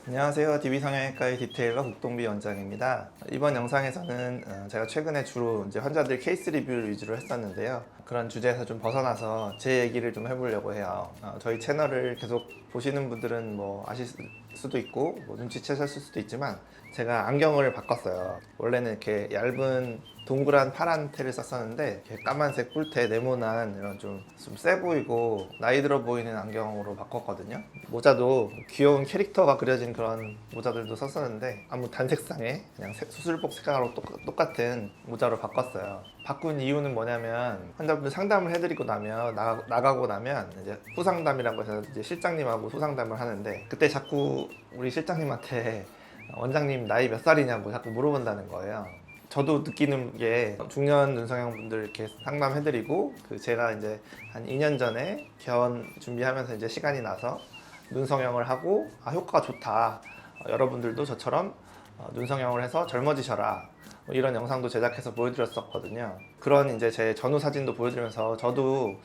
안녕하세요. DB성형외과의 디테일러 국동비 원장입니다. 이번 영상에서는 제가 최근에 주로 이제 환자들 케이스 리뷰를 위주로 했었는데요. 그런 주제에서 좀 벗어나서 제 얘기를 좀 해보려고 해요. 저희 채널을 계속 보시는 분들은 뭐 아실 수도 있고 뭐 눈치채셨을 수도 있지만 제가 안경을 바꿨어요. 원래는 이렇게 얇은 동그란 파란 테를 썼었는데 이렇게 까만색 뿔테 네모난 이런 좀 세 보이고 나이 들어 보이는 안경으로 바꿨거든요. 모자도 귀여운 캐릭터가 그려진 그런 모자들도 썼었는데 아무 단색상에 그냥 수술복 색깔하고 똑같은 모자로 바꿨어요. 바꾼 이유는 뭐냐면 환자분들 상담을 해드리고 나면 나가고 나면 이제 후상담이라고 해서 이제 실장님하고 후상담을 하는데 그때 자꾸 우리 실장님한테 원장님 나이 몇 살이냐고 자꾸 물어본다는 거예요. 저도 느끼는 게 중년 눈성형 분들 이렇게 상담해드리고 제가 이제 한 2년 전에 개원 준비하면서 이제 시간이 나서 눈성형을 하고 효과가 좋다. 여러분들도 저처럼 눈성형을 해서 젊어지셔라. 뭐 이런 영상도 제작해서 보여드렸었거든요. 그런 이제 제 전후 사진도 보여드리면서 저도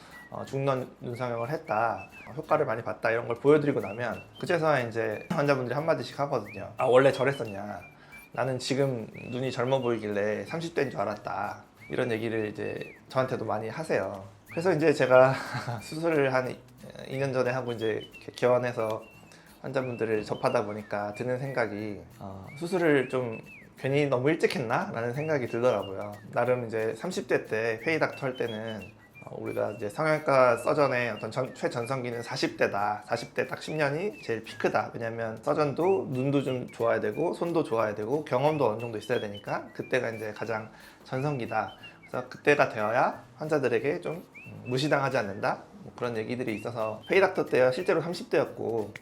중년 눈성형을 했다. 효과를 많이 봤다. 이런 걸 보여드리고 나면 그제서야 이제 환자분들이 한마디씩 하거든요. 원래 저랬었냐. 나는 지금 눈이 젊어 보이길래 30대인 줄 알았다. 이런 얘기를 이제 저한테도 많이 하세요. 그래서 이제 제가 수술을 한 2년 전에 하고 이제 개원해서 환자분들을 접하다 보니까 드는 생각이 수술을 좀 괜히 너무 일찍 했나? 라는 생각이 들더라고요. 나름 이제 30대 때 회의 닥터 할 때는 우리가 이제 성형외과 서전의 어떤 최전성기는 40대다. 40대 딱 10년이 제일 피크다. 왜냐면 서전도 눈도 좀 좋아야 되고 손도 좋아야 되고 경험도 어느 정도 있어야 되니까 그때가 이제 가장 전성기다. 그래서 그때가 되어야 환자들에게 좀 무시당하지 않는다. 뭐 그런 얘기들이 있어서 회의 닥터 때야 실제로 30대였고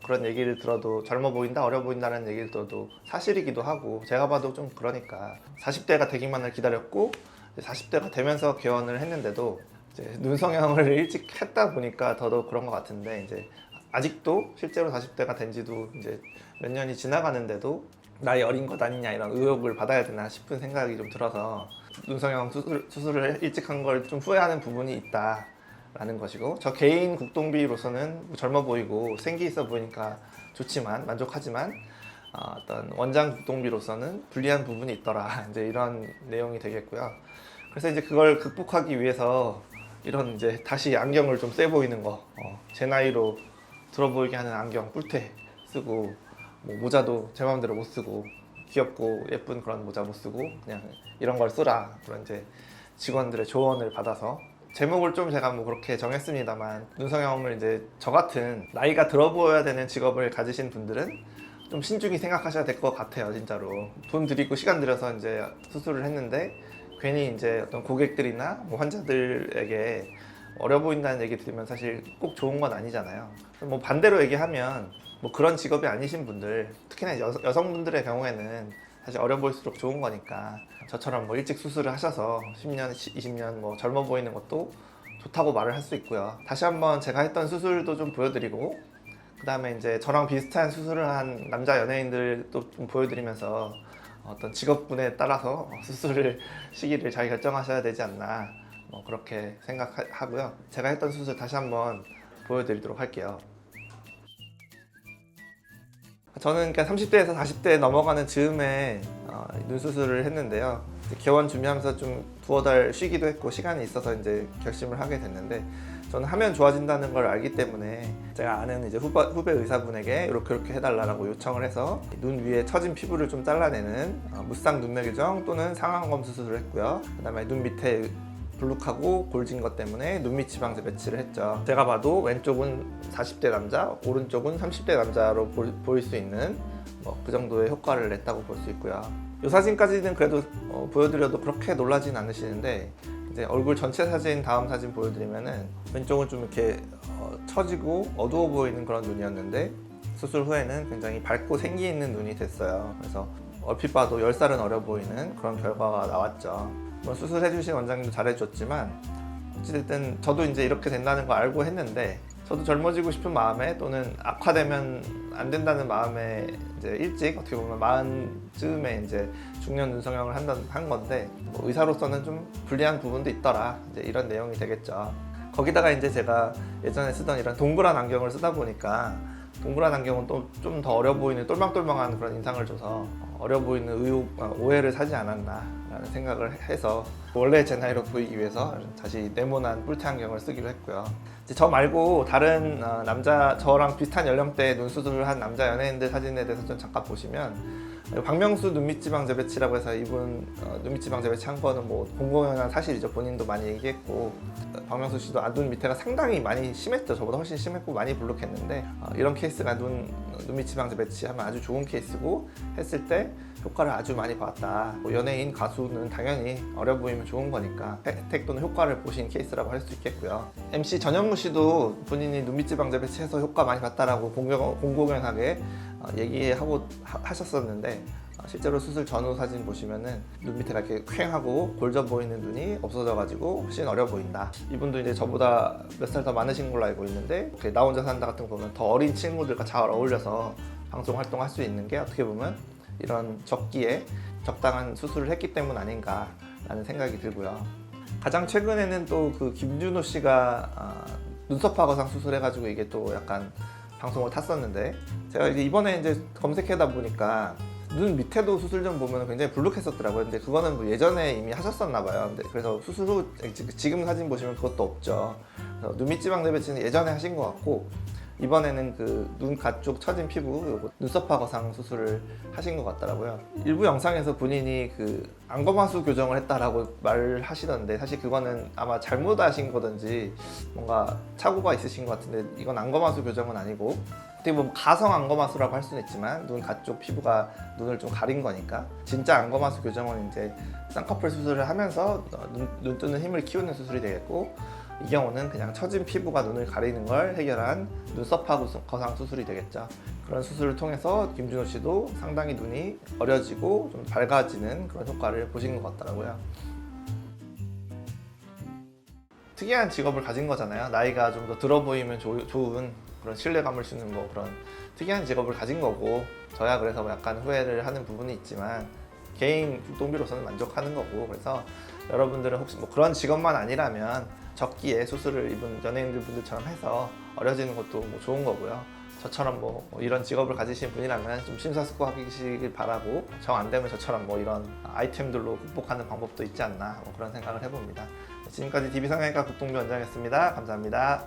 그런 얘기를 들어도 젊어 보인다, 어려 보인다는 얘기를 들어도 사실이기도 하고 제가 봐도 좀 그러니까 40대가 되기만을 기다렸고 40대가 되면서 개원을 했는데도 이제 눈성형을 일찍 했다 보니까 더더욱 그런 것 같은데 이제 아직도 실제로 40대가 된 지도 이제 몇 년이 지나가는데도 나이 어린 것 아니냐 이런 의혹을 받아야 되나 싶은 생각이 좀 들어서 눈성형 수술을 일찍 한 걸 좀 후회하는 부분이 있다 라는 것이고 저 개인 국동비로서는 젊어 보이고 생기 있어 보이니까 좋지만 만족하지만 어떤 원장 국동비로서는 불리한 부분이 있더라 이제 이런 내용이 되겠고요. 그래서 이제 그걸 극복하기 위해서 이런 이제 다시 안경을 좀 세 보이는 거, 제 나이로 들어 보이게 하는 안경 뿔테 쓰고 뭐 모자도 제 마음대로 못 쓰고 귀엽고 예쁜 그런 모자 못 쓰고 그냥 이런 걸 쓰라 그런 이제 직원들의 조언을 받아서 제목을 좀 제가 뭐 그렇게 정했습니다만 눈성형을 이제 저 같은 나이가 들어 보여야 되는 직업을 가지신 분들은 좀 신중히 생각하셔야 될 것 같아요. 진짜로 돈 들이고 시간 들여서 이제 수술을 했는데 괜히 이제 어떤 고객들이나 뭐 환자들에게 어려 보인다는 얘기 들으면 사실 꼭 좋은 건 아니잖아요. 뭐 반대로 얘기하면 뭐 그런 직업이 아니신 분들 특히나 여성분들의 경우에는 사실 어려 보일수록 좋은 거니까 저처럼 뭐 일찍 수술을 하셔서 10년, 20년 뭐 젊어 보이는 것도 좋다고 말을 할 수 있고요. 다시 한번 제가 했던 수술도 좀 보여드리고 그 다음에 이제 저랑 비슷한 수술을 한 남자 연예인들도 좀 보여드리면서 어떤 직업군에 따라서 수술을 시기를 잘 결정하셔야 되지 않나 뭐 그렇게 생각하고요. 제가 했던 수술 다시 한번 보여드리도록 할게요. 저는 그러니까 30대에서 40대 넘어가는 즈음에 눈 수술을 했는데요. 개원 준비하면서 좀 두어 달 쉬기도 했고 시간이 있어서 이제 결심을 하게 됐는데 저는 하면 좋아진다는 걸 알기 때문에 제가 아는 이제 후배 의사분에게 이렇게 해달라고 요청을 해서 눈 위에 처진 피부를 좀 잘라내는 무쌍 눈매 교정 또는 상안검 수술을 했고요. 그다음에 눈 밑에 불룩하고 골진 것 때문에 눈밑 지방제 배치를 했죠. 제가 봐도 왼쪽은 40대 남자, 오른쪽은 30대 남자로 보일 수 있는 그 정도의 효과를 냈다고 볼 수 있고요. 이 사진까지는 그래도 보여드려도 그렇게 놀라진 않으시는데 이제 얼굴 전체 사진 다음 사진 보여드리면은 왼쪽은 좀 이렇게 처지고 어두워 보이는 그런 눈이었는데 수술 후에는 굉장히 밝고 생기 있는 눈이 됐어요. 그래서 얼핏 봐도 10살은 어려 보이는 그런 결과가 나왔죠. 수술해주신 원장님도 잘해줬지만 어찌됐든 저도 이제 이렇게 된다는 거 알고 했는데 저도 젊어지고 싶은 마음에 또는 악화되면 안 된다는 마음에 이제 일찍 어떻게 보면 40쯤에 이제 중년 눈성형을 한 건데 뭐 의사로서는 좀 불리한 부분도 있더라 이제 이런 내용이 되겠죠. 거기다가 이제 제가 예전에 쓰던 이런 동그란 안경을 쓰다 보니까 동그란 안경은 또 좀 더 어려 보이는 똘망똘망한 그런 인상을 줘서 어려 보이는 오해를 사지 않았나라는 생각을 해서 원래 제 나이로 보이기 위해서 다시 네모난 뿔테 안경을 쓰기로 했고요. 이제 저 말고 다른 저랑 비슷한 연령대에 눈 수술을 한 남자 연예인들 사진에 대해서 좀 잠깐 보시면 박명수 눈밑지방 재배치라고 해서 이분 눈밑지방 재배치 한 거는 뭐 공공연한 사실이죠. 본인도 많이 얘기했고 박명수 씨도 눈 밑에가 상당히 많이 심했죠. 저보다 훨씬 심했고 많이 불룩했는데 이런 케이스가 눈밑지방 재배치 하면 아주 좋은 케이스고 했을 때 효과를 아주 많이 봤다. 뭐 연예인 가수는 당연히 어려 보이면 좋은 거니까 혜택 또는 효과를 보신 케이스라고 할 수 있겠고요. MC 전현무 씨도 본인이 눈밑지방 재배치해서 효과 많이 봤다라고 공공연하게 얘기하고 하셨었는데 실제로 수술 전후 사진 보시면은 눈 밑에가 이렇게 퀭하고 골져 보이는 눈이 없어져가지고 훨씬 어려 보인다. 이분도 이제 저보다 몇 살 더 많으신 걸로 알고 있는데 나 혼자 산다 같은 거 보면 더 어린 친구들과 잘 어울려서 방송 활동할 수 있는 게 어떻게 보면 이런 적기에 적당한 수술을 했기 때문 아닌가라는 생각이 들고요. 가장 최근에는 또 그 김준호 씨가 눈썹 파거상 수술해가지고 이게 또 약간 방송을 탔었는데 제가 이번에 이제 검색하다 보니까 눈 밑에도 수술 좀 보면 굉장히 불룩했었더라고요. 근데 그거는 뭐 예전에 이미 하셨었나 봐요. 근데 그래서 수술 후 지금 사진 보시면 그것도 없죠. 그래서 눈밑지방 재배치는 예전에 하신 것 같고 이번에는 그 눈 가쪽 처진 피부 눈썹 파거상 수술을 하신 것 같더라고요. 일부 영상에서 본인이 그 안검하수 교정을 했다라고 말을 하시던데 사실 그거는 아마 잘못하신 거든지 뭔가 착오가 있으신 것 같은데 이건 안검하수 교정은 아니고 어떻게 보면 가성 안검하수라고 할 수는 있지만 눈 가쪽 피부가 눈을 좀 가린 거니까 진짜 안검하수 교정은 이제 쌍꺼풀 수술을 하면서 눈 뜨는 힘을 키우는 수술이 되겠고 이 경우는 그냥 처진 피부가 눈을 가리는 걸 해결한 눈썹 파거상 수술이 되겠죠. 그런 수술을 통해서 김준호 씨도 상당히 눈이 어려지고 좀 밝아지는 그런 효과를 보신 것 같더라고요. 특이한 직업을 가진 거잖아요. 나이가 좀 더 들어 보이면 좋은 그런 신뢰감을 주는 뭐 그런 특이한 직업을 가진 거고 저야 그래서 약간 후회를 하는 부분이 있지만 개인 국동비로서는 만족하는 거고 그래서 여러분들은 혹시 뭐 그런 직업만 아니라면 적기에 수술을 입은 연예인들 분들처럼 해서 어려지는 것도 뭐 좋은 거고요. 저처럼 뭐 이런 직업을 가지신 분이라면 좀 심사숙고하시길 바라고 정 안 되면 저처럼 뭐 이런 아이템들로 극복하는 방법도 있지 않나 뭐 그런 생각을 해봅니다. 지금까지 DB성형외과 국동비 원장이었습니다. 감사합니다.